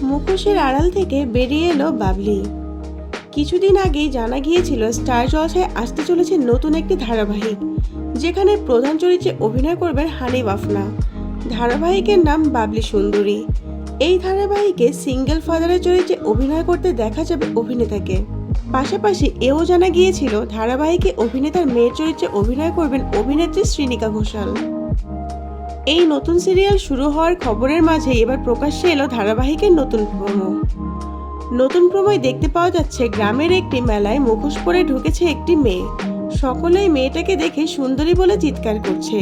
মুখোশের আড়াল থেকে বেরিয়ে এলো বাবলি। কিছুদিন আগেই জানা গিয়েছিল স্টার জলসায় আসতে চলেছে নতুন একটি ধারাবাহিক, যেখানে প্রধান চরিত্রে অভিনয় করবেন হানিফ আফনা। ধারাবাহিকের নাম বাবলি সুন্দরী। এই ধারাবাহিকে সিঙ্গেল ফাদারের চরিত্রে অভিনয় করতে দেখা যাবে অভিনেতাকে। পাশাপাশি এও জানা গিয়েছিল ধারাবাহিকে অভিনেতার মেয়ের চরিত্রে অভিনয় করবেন অভিনেত্রী শ্রীনিকা ঘোষাল। এই নতুন সিরিয়াল শুরু হওয়ার খবরের মাঝে এবার প্রকাশ্যে এলো ধারাবাহিকের নতুন প্রোমো। নতুন প্রোমোয় দেখতে পাওয়া যাচ্ছে গ্রামের একটি মেলায় মুখোশ পরে ঢুকেছে একটি মেয়ে। সকলেই মেয়েটাকে দেখে সুন্দরী বলে চিৎকার করছে,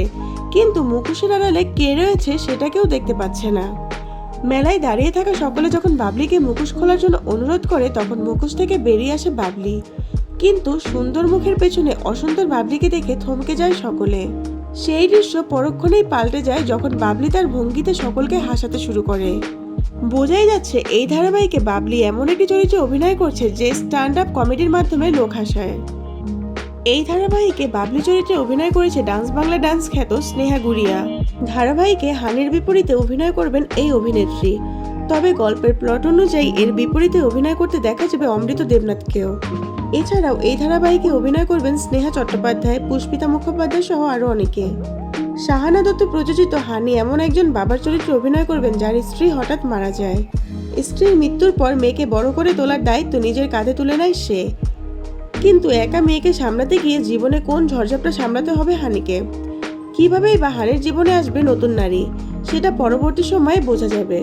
কিন্তু মুখোশের আড়ালে কে রয়েছে সেটা কেউ দেখতে পাচ্ছে না। মেলায় দাঁড়িয়ে থাকা সকলে যখন বাবলিকে মুখোশ খোলার জন্য অনুরোধ করে, তখন মুখোশ থেকে বেরিয়ে আসে বাবলি। কিন্তু সুন্দর মুখের পেছনে অসুন্দর বাবলিকে দেখে থমকে যায় সকলে। সেই দৃশ্য পরক্ষণেই পাল্টে যায় যখন বাবলি তার ভঙ্গিতে সকলকে হাসাতে শুরু করে। বোঝাই যাচ্ছে এই ধারাবাহিকে বাবলি এমন একটি চরিত্রে অভিনয় করছে যে স্ট্যান্ড আপ কমেডির মাধ্যমে লোক হাসায়। এই ধারাবাহিকে বাবলি চরিত্রে অভিনয় করেছে ডান্স বাংলা ডান্স খ্যাত স্নেহা গুড়িয়া। ধারাবাহিকে হানির বিপরীতে অভিনয় করবেন এই অভিনেত্রী। তবে গল্পের প্লট অনুযায়ী এর বিপরীতে অভিনয় করতে দেখা যাবে অমৃত দেবনাথকেও। এছাড়াও এই ধারাবাহিকে অভিনয় করবেন স্নেহা চট্টোপাধ্যায়, পুষ্পিতা মুখোপাধ্যায় সহ আরও অনেকে। শাহানা দত্ত প্রযোজিত হানি এমন একজন বাবার চরিত্রে অভিনয় করবেন যার স্ত্রী হঠাৎ মারা যায়। স্ত্রীর মৃত্যুর পর মেয়েকে বড় করে তোলার দায়িত্ব নিজের কাঁধে তুলে নেয় সে। কিন্তু একা মেয়েকে সামলাতে গিয়ে জীবনে কোন ঝড়ঝাপটা সামলাতে হবে হানিকে। কিভাবেই বা হানির জীবনে আসবে নতুন নারী, সেটা পরবর্তী সময়ে বোঝা যাবে।